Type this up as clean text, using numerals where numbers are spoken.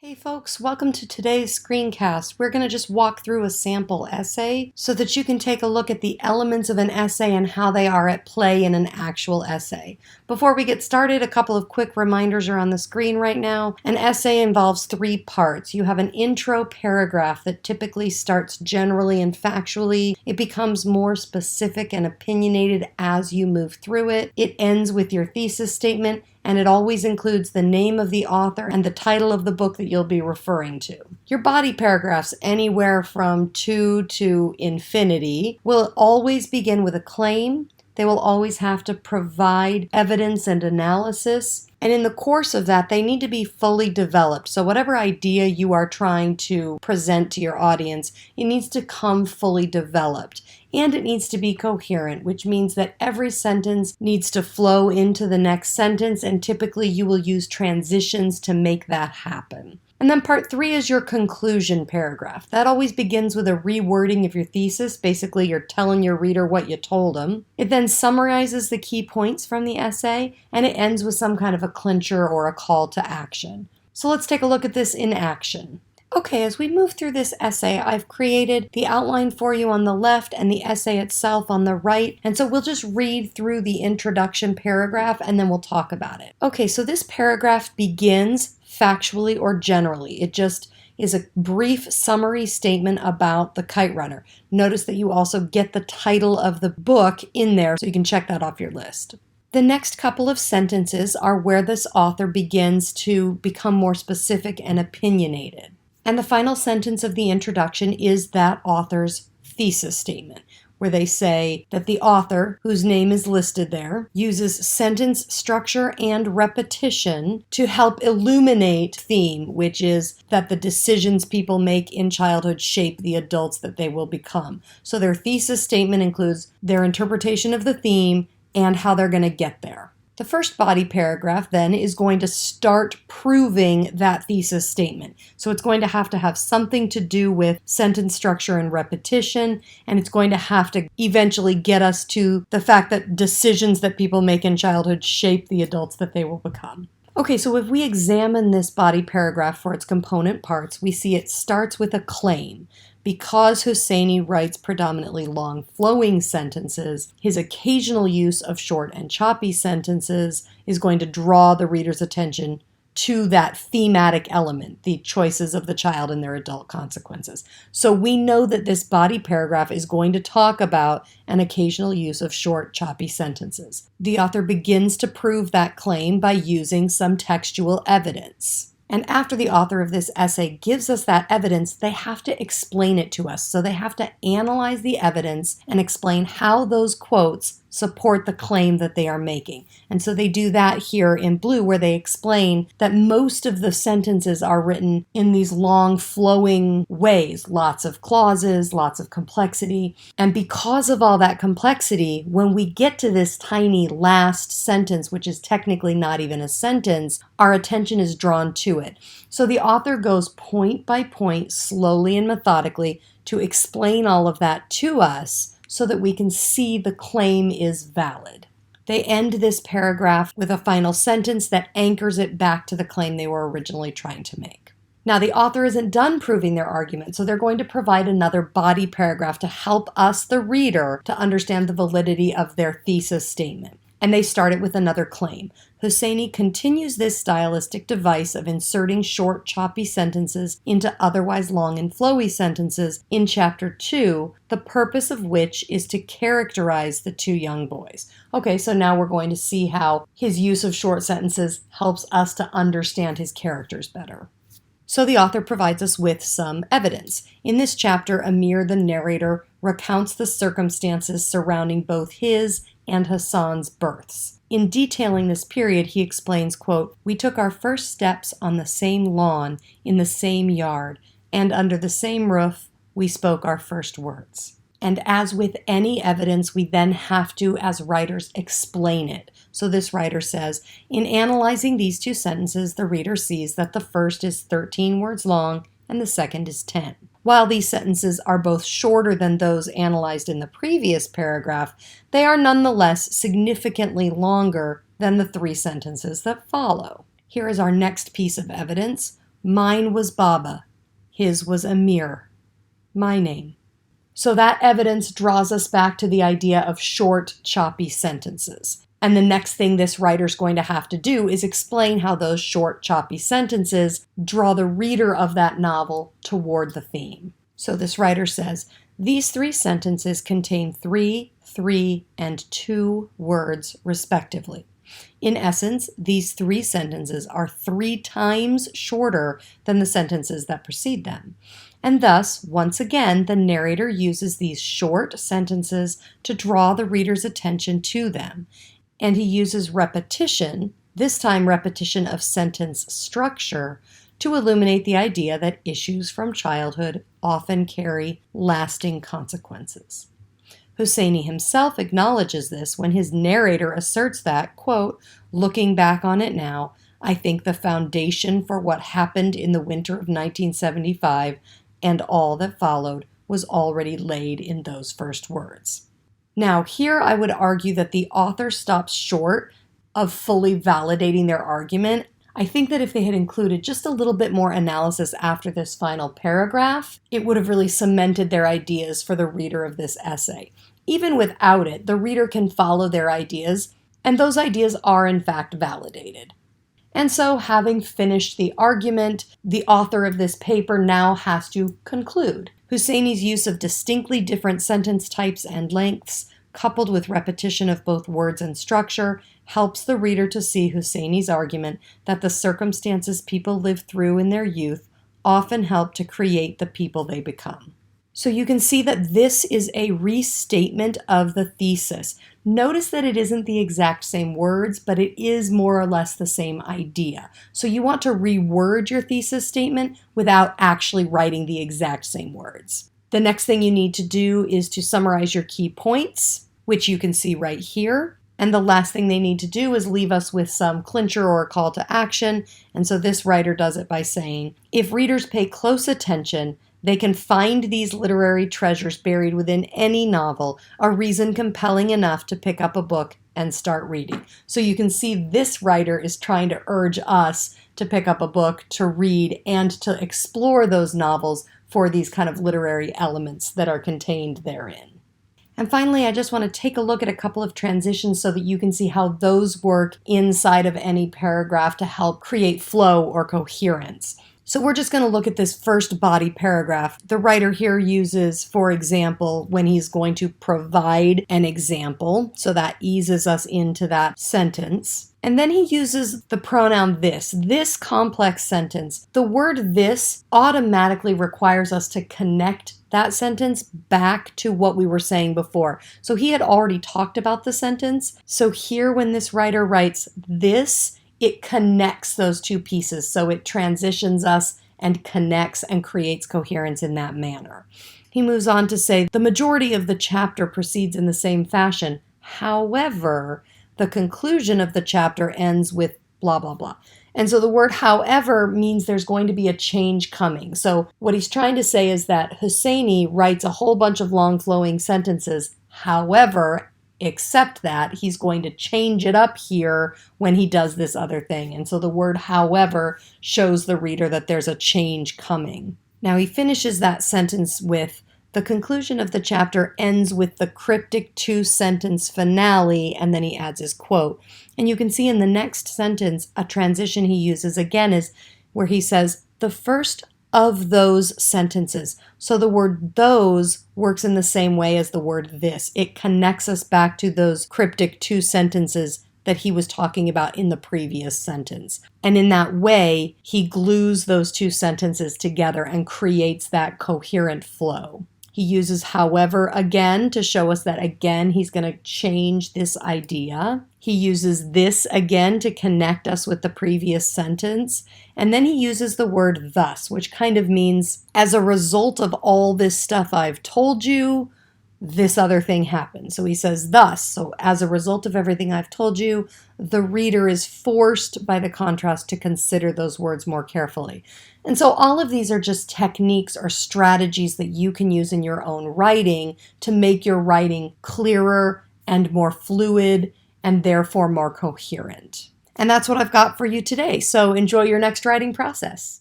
Hey folks, welcome to today's screencast. We're going to just walk through a sample essay so that you can take a look at the elements of an essay and how they are at play in an actual essay. Before we get started, a couple of quick reminders are on the screen right now. An essay involves three parts. You have an intro paragraph that typically starts generally and factually. It becomes more specific and opinionated as you move through it. It ends with your thesis statement, and it always includes the name of the author and the title of the book that you'll be referring to. Your body paragraphs, anywhere from 2 to infinity, will always begin with a claim. They will always have to provide evidence and analysis. And in the course of that, they need to be fully developed. So whatever idea you are trying to present to your audience, it needs to come fully developed. And it needs to be coherent, which means that every sentence needs to flow into the next sentence, and typically you will use transitions to make that happen. And then part 3 is your conclusion paragraph. That always begins with a rewording of your thesis. Basically, you're telling your reader what you told them. It then summarizes the key points from the essay, and it ends with some kind of a clincher or a call to action. So let's take a look at this in action. Okay, as we move through this essay, I've created the outline for you on the left and the essay itself on the right. And so we'll just read through the introduction paragraph and then we'll talk about it. Okay, so this paragraph begins factually or generally. It just is a brief summary statement about the kite runner. Notice that you also get the title of the book in there, so you can check that off your list. The next couple of sentences are where this author begins to become more specific and opinionated. And the final sentence of the introduction is that author's thesis statement, where they say that the author, whose name is listed there, uses sentence structure and repetition to help illuminate theme, which is that the decisions people make in childhood shape the adults that they will become. So their thesis statement includes their interpretation of the theme and how they're going to get there. The first body paragraph then is going to start proving that thesis statement. So it's going to have something to do with sentence structure and repetition, and it's going to have to eventually get us to the fact that decisions that people make in childhood shape the adults that they will become. Okay, so if we examine this body paragraph for its component parts, we see it starts with a claim. Because Hosseini writes predominantly long flowing sentences, his occasional use of short and choppy sentences is going to draw the reader's attention to that thematic element, the choices of the child and their adult consequences. So we know that this body paragraph is going to talk about an occasional use of short, choppy sentences. The author begins to prove that claim by using some textual evidence. And after the author of this essay gives us that evidence, they have to explain it to us. So they have to analyze the evidence and explain how those quotes support the claim that they are making. And so they do that here in blue, where they explain that most of the sentences are written in these long flowing ways, lots of clauses, lots of complexity. And because of all that complexity, when we get to this tiny last sentence, which is technically not even a sentence, our attention is drawn to it. So the author goes point by point, slowly and methodically, to explain all of that to us, so that we can see the claim is valid. They end this paragraph with a final sentence that anchors it back to the claim they were originally trying to make. Now, the author isn't done proving their argument, so they're going to provide another body paragraph to help us, the reader, to understand the validity of their thesis statement. And they start it with another claim. Hosseini continues this stylistic device of inserting short, choppy sentences into otherwise long and flowy sentences in Chapter 2, the purpose of which is to characterize the two young boys. Okay, so now we're going to see how his use of short sentences helps us to understand his characters better. So the author provides us with some evidence. In this chapter, Amir, the narrator, recounts the circumstances surrounding both his and Hassan's births. In detailing this period, he explains, quote, "We took our first steps on the same lawn, in the same yard, and under the same roof, we spoke our first words." And as with any evidence, we then have to, as writers, explain it. So this writer says, in analyzing these two sentences, the reader sees that the first is 13 words long and the second is 10. While these sentences are both shorter than those analyzed in the previous paragraph, they are nonetheless significantly longer than the 3 sentences that follow. Here is our next piece of evidence. Mine was Baba. His was Amir. My name. So that evidence draws us back to the idea of short, choppy sentences. And the next thing this writer's going to have to do is explain how those short, choppy sentences draw the reader of that novel toward the theme. So this writer says, these 3 sentences contain 3, 3, and 2 words, respectively. In essence, these 3 sentences are 3 times shorter than the sentences that precede them. And thus, once again, the narrator uses these short sentences to draw the reader's attention to them. And he uses repetition, this time repetition of sentence structure, to illuminate the idea that issues from childhood often carry lasting consequences. Hosseini himself acknowledges this when his narrator asserts that, quote, looking back on it now, I think the foundation for what happened in the winter of 1975 and all that followed was already laid in those first words. Now, here I would argue that the author stops short of fully validating their argument. I think that if they had included just a little bit more analysis after this final paragraph, it would have really cemented their ideas for the reader of this essay. Even without it, the reader can follow their ideas, and those ideas are in fact validated. And so, having finished the argument, the author of this paper now has to conclude. Hosseini's use of distinctly different sentence types and lengths, coupled with repetition of both words and structure, helps the reader to see Hosseini's argument that the circumstances people live through in their youth often help to create the people they become. So you can see that this is a restatement of the thesis. Notice that it isn't the exact same words, but it is more or less the same idea. So you want to reword your thesis statement without actually writing the exact same words. The next thing you need to do is to summarize your key points, which you can see right here. And the last thing they need to do is leave us with some clincher or a call to action. And so this writer does it by saying, if readers pay close attention, they can find these literary treasures buried within any novel, a reason compelling enough to pick up a book and start reading. So you can see this writer is trying to urge us to pick up a book, to read, and to explore those novels for these kind of literary elements that are contained therein. And finally, I just want to take a look at a couple of transitions so that you can see how those work inside of any paragraph to help create flow or coherence. So we're just going to look at this first body paragraph. The writer here uses, for example, when he's going to provide an example, so that eases us into that sentence. And then he uses the pronoun this complex sentence. The word this automatically requires us to connect that sentence back to what we were saying before. So he had already talked about the sentence. So here when this writer writes this, it connects those two pieces. So it transitions us and connects and creates coherence in that manner. He moves on to say, the majority of the chapter proceeds in the same fashion. However, the conclusion of the chapter ends with blah, blah, blah. And so the word however means there's going to be a change coming. So what he's trying to say is that Hosseini writes a whole bunch of long flowing sentences. However, except that he's going to change it up here when he does this other thing. And so the word however shows the reader that there's a change coming. Now he finishes that sentence with, the conclusion of the chapter ends with the cryptic 2-sentence finale, and then he adds his quote. And you can see in the next sentence, a transition he uses again is where he says, the first of those sentences. So the word those works in the same way as the word this. It connects us back to those cryptic 2 sentences that he was talking about in the previous sentence. And in that way, he glues those 2 sentences together and creates that coherent flow. He uses however again to show us that again he's going to change this idea. He uses this again to connect us with the previous sentence. And then he uses the word thus, which kind of means as a result of all this stuff I've told you, this other thing happened. So he says thus. So as a result of everything I've told you, the reader is forced by the contrast to consider those words more carefully. And so all of these are just techniques or strategies that you can use in your own writing to make your writing clearer and more fluid and therefore more coherent. And that's what I've got for you today. So enjoy your next writing process.